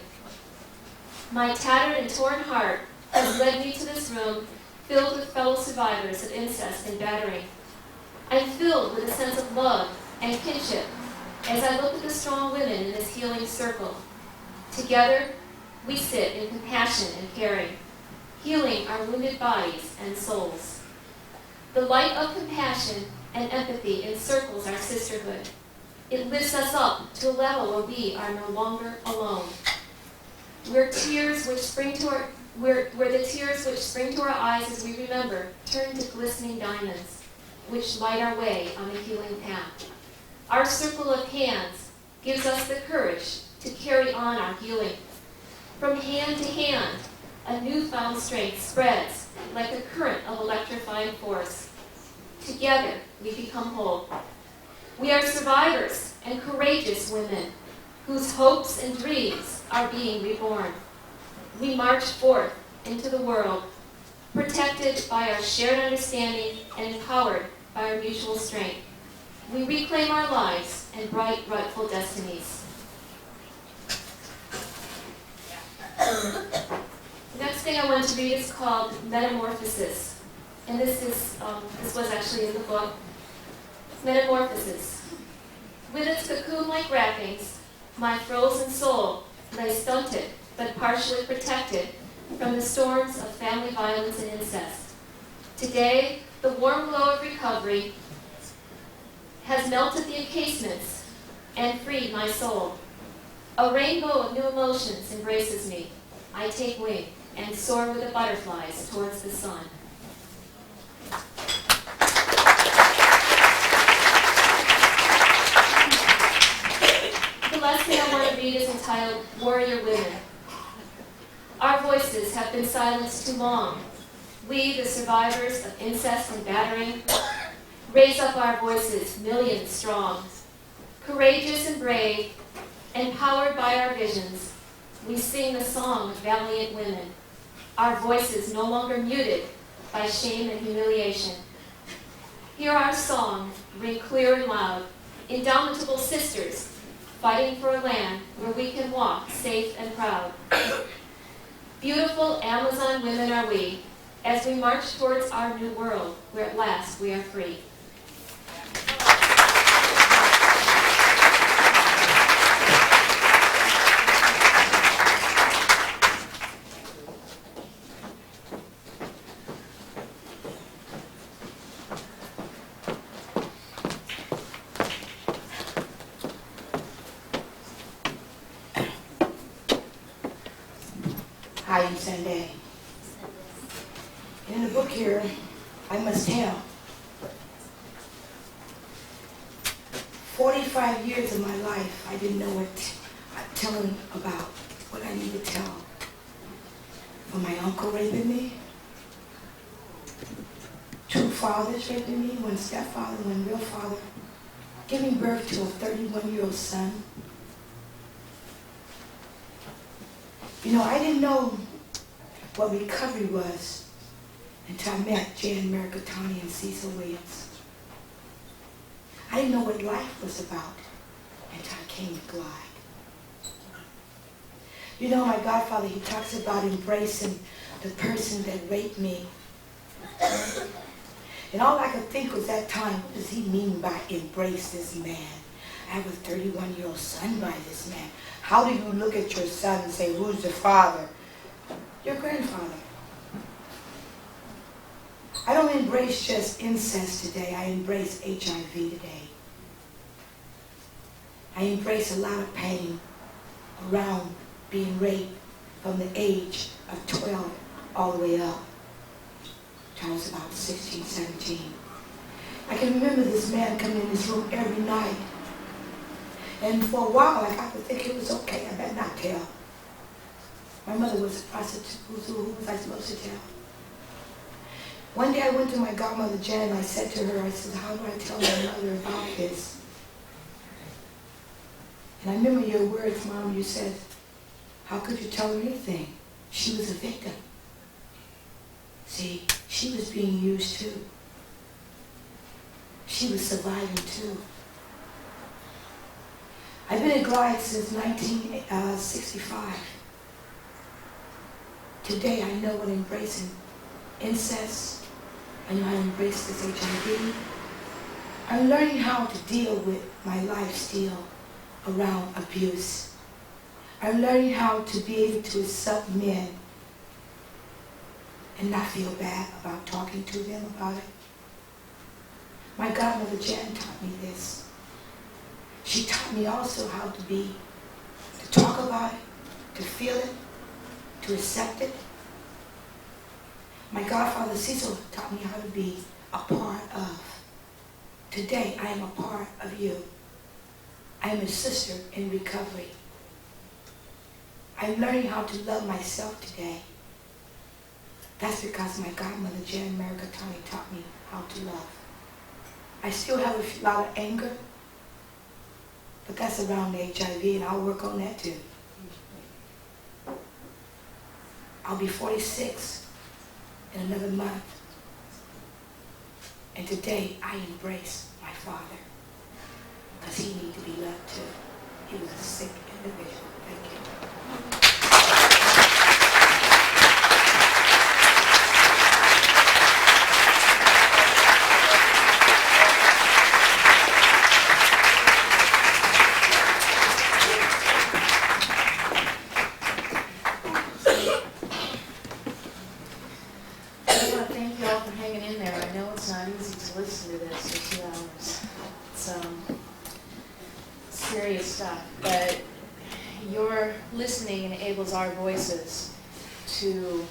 My tattered and torn heart has led me to this room filled with fellow survivors of incest and battering. I'm filled with a sense of love and kinship as I look at the strong women in this healing circle. Together, we sit in compassion and caring, healing our wounded bodies and souls. The light of compassion and empathy encircles our sisterhood. It lifts us up to a level where we are no longer alone. Where the tears which spring to our eyes as we remember turn to glistening diamonds, which light our way on the healing path. Our circle of hands gives us the courage to carry on our healing. From hand to hand, a newfound strength spreads like a current of electrifying force. Together, we become whole. We are survivors and courageous women whose hopes and dreams are being reborn. We march forth into the world, protected by our shared understanding and empowered by our mutual strength. We reclaim our lives and bright, rightful destinies. The next thing I want to read is called Metamorphosis. And this was actually in the book. Metamorphosis. With its cocoon-like wrappings, my frozen soul lay stunted but partially protected from the storms of family violence and incest. Today, the warm glow of recovery has melted the encasements and freed my soul. A rainbow of new emotions embraces me. I take wing and soar with the butterflies towards the sun. The last thing I want to read is entitled Warrior Women. Our voices have been silenced too long. We, the survivors of incest and battering, raise up our voices, millions strong. Courageous and brave, empowered by our visions, we sing the song of valiant women. Our voices no longer muted by shame and humiliation. Hear our song ring clear and loud, indomitable sisters, fighting for a land where we can walk safe and proud. Beautiful Amazon women are we, as we march towards our new world, where at last we are free. Hi, Sunday. In the book here, I must tell 45 years of my life, I didn't know what I'm telling about, what I need to tell. When my uncle raped me, 2 fathers raped me, 1 stepfather, 1 real father, giving birth to a 31-year-old son. You know, I didn't know what recovery was until I met Jan Mercatani and Cecil Williams. I didn't know what life was about until I came to Glide. You know, my godfather, he talks about embracing the person that raped me. And all I could think was that time, what does he mean by embrace this man? I have a 31-year-old son by this man. How do you look at your son and say, who's the father? Your grandfather. I don't embrace just incest today. I embrace HIV today. I embrace a lot of pain around being raped, from the age of 12 all the way up till I was about 16, 17. I can remember this man coming in this room every night. And for a while, I got to think it was okay. I better not tell. My mother was a prostitute. Who was I supposed to tell? One day I went to my godmother Jan and I said to her, I said, how do I tell my mother about this? And I remember your words, Mom. You said, how could you tell her anything? She was a victim. See, she was being used too. She was surviving too. I've been at Glide since 1965. Today I know what embracing incest. I know how to embrace this HIV. I'm learning how to deal with my life still around abuse. I'm learning how to be able to accept men and not feel bad about talking to them about it. My godmother Jan taught me this. She taught me also how to talk about it, to feel it, to accept it. My godfather Cecil taught me how to be a part of. Today, I am a part of you. I am a sister in recovery. I'm learning how to love myself today. That's because my godmother, Jan Maricatani, taught me how to love. I still have a lot of anger, but that's around the HIV, and I'll work on that too. I'll be 46 in another month. And today, I embrace my father, because he needed to be loved too. He was a sick individual. Thank you. Thank you all for hanging in there. I know it's not easy to listen to this for 2 hours. It's serious stuff, but your listening enables our voices to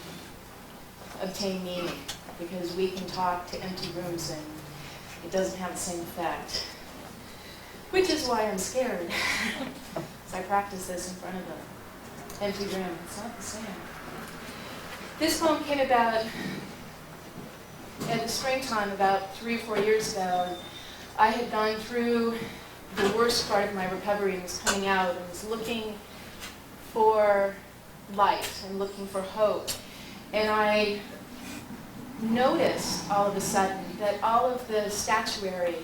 obtain meaning, because we can talk to empty rooms and it doesn't have the same effect. Which is why I'm scared. Because I practice this in front of an empty room. It's not the same. This poem came about in the springtime about 3 or 4 years ago, and I had gone through the worst part of my recovery and was coming out and was looking for light and looking for hope. And I noticed all of a sudden that all of the statuary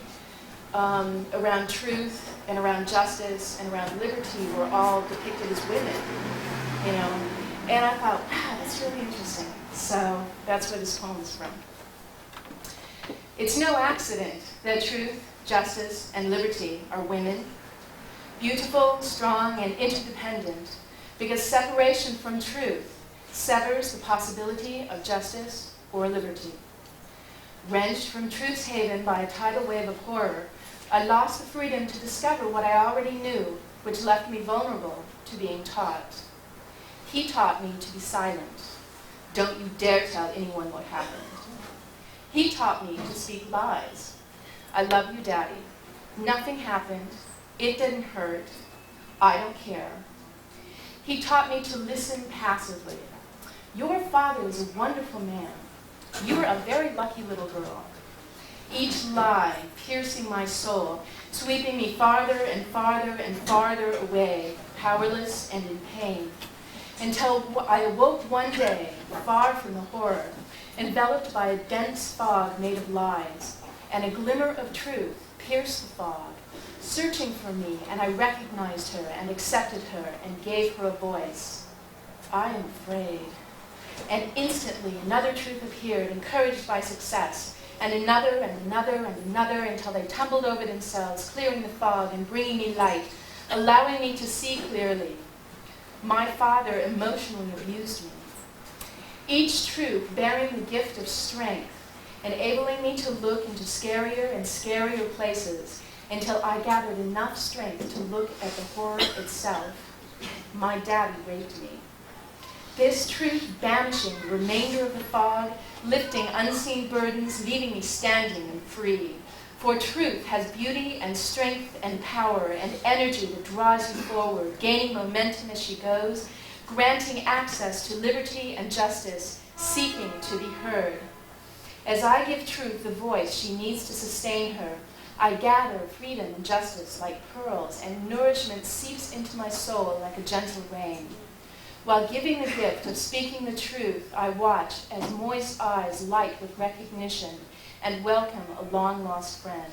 around truth and around justice and around liberty were all depicted as women, you know. And I thought, wow, that's really interesting. So that's where this poem is from. It's no accident that truth, justice, and liberty are women, beautiful, strong, and interdependent, because separation from truth severs the possibility of justice or liberty. Wrenched from truth's haven by a tidal wave of horror, I lost the freedom to discover what I already knew, which left me vulnerable to being taught. He taught me to be silent. Don't you dare tell anyone what happened. He taught me to speak lies. I love you, Daddy. Nothing happened. It didn't hurt. I don't care. He taught me to listen passively. Your father is a wonderful man. You are a very lucky little girl. Each lie piercing my soul, sweeping me farther and farther and farther away, powerless and in pain, until I awoke one day, far from the horror, enveloped by a dense fog made of lies, and a glimmer of truth pierced the fog, searching for me, and I recognized her and accepted her and gave her a voice. I am afraid. And instantly another truth appeared, encouraged by success, and another and another and another, until they tumbled over themselves, clearing the fog and bringing me light, allowing me to see clearly. My father emotionally abused me. Each truth bearing the gift of strength, enabling me to look into scarier and scarier places until I gathered enough strength to look at the horror itself. My daddy raped me. This truth banishing the remainder of the fog, lifting unseen burdens, leaving me standing and free. For truth has beauty and strength and power and energy that draws you forward, gaining momentum as she goes, granting access to liberty and justice, seeking to be heard. As I give truth the voice she needs to sustain her, I gather freedom and justice like pearls, and nourishment seeps into my soul like a gentle rain. While giving the gift of speaking the truth, I watch as moist eyes light with recognition and welcome a long-lost friend.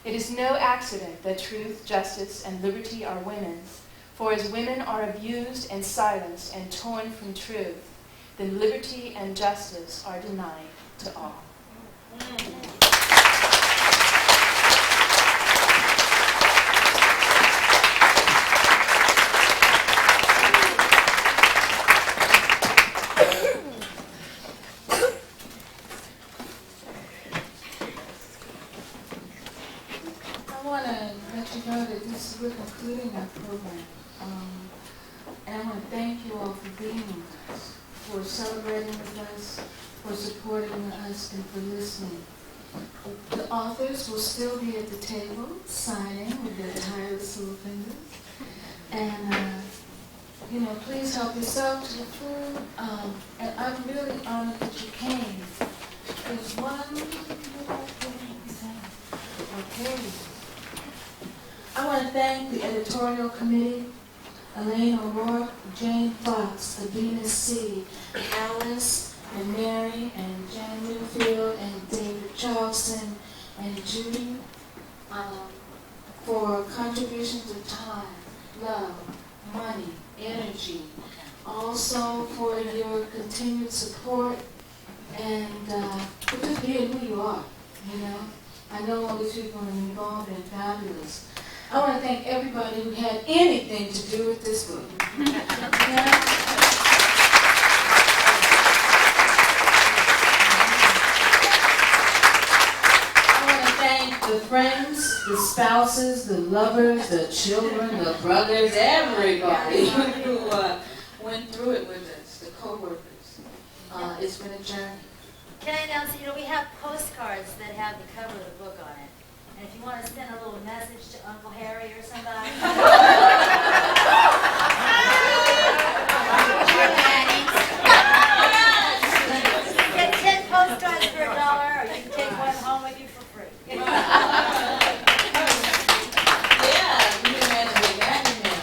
It is no accident that truth, justice, and liberty are women's, for as women are abused and silenced and torn from truth, then liberty and justice are denied to all. I want to let you know that we're concluding our program. And I want to thank you all for being with us, for celebrating with us, for supporting us, and for listening. The authors will still be at the table, signing with their tireless little fingers. And, please help yourself to the food. And I'm really honored that you came. There's one little thing to say. Okay. I want to thank the editorial committee, Elaine O'Rourke, Jane Fox, Abina C., Alice, and Mary, and Jan Newfield, and David Charleston, and Judy, for contributions of time, love, money, energy, also for your continued support, and for just being who you are, I know all these people are involved and fabulous. I want to thank everybody who had anything to do with this book. I want to thank the friends, the spouses, the lovers, the children, the brothers, everybody who went through it with us, the co-workers. It's been a journey. Can I announce, we have postcards that have the cover of the book on it. And if you want to send a little message to Uncle Harry or somebody. Get 10 postcards for $1, or you can take one home with you for free. Yeah, you can manage that now.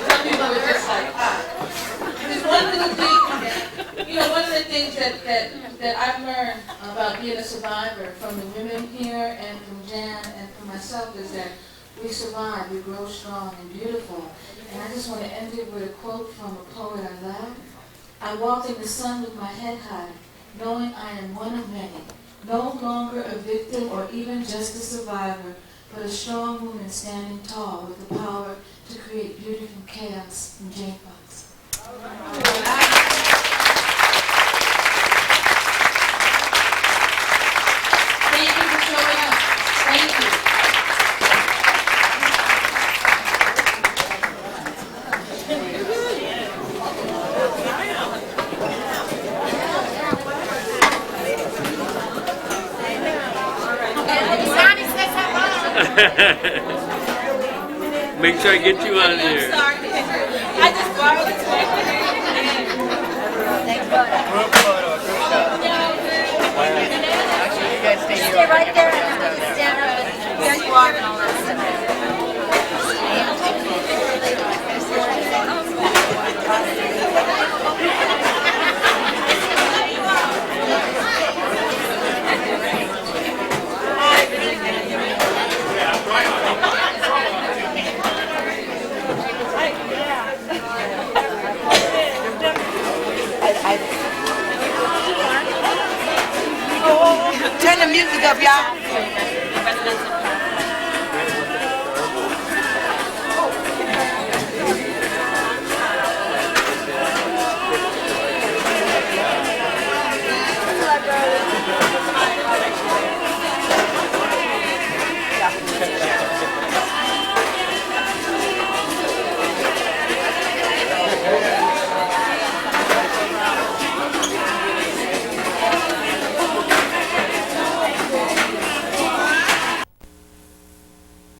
Some people are just like, one of the things that I've learned about being a survivor from the women here and from Jan and from myself is that we survive, we grow strong and beautiful. And I just want to end it with a quote from a poet I love. I walk in the sun with my head high, knowing I am one of many, no longer a victim or even just a survivor, but a strong woman standing tall with the power to create beauty from chaos. And Jane Fox. Thank you for showing up. Thank you. Make sure I get you on here. I'm sorry. I just borrowed this Group photo, group shot. Actually, you guys stay here. Stay right there and stand up and you guys walk and all that stuff.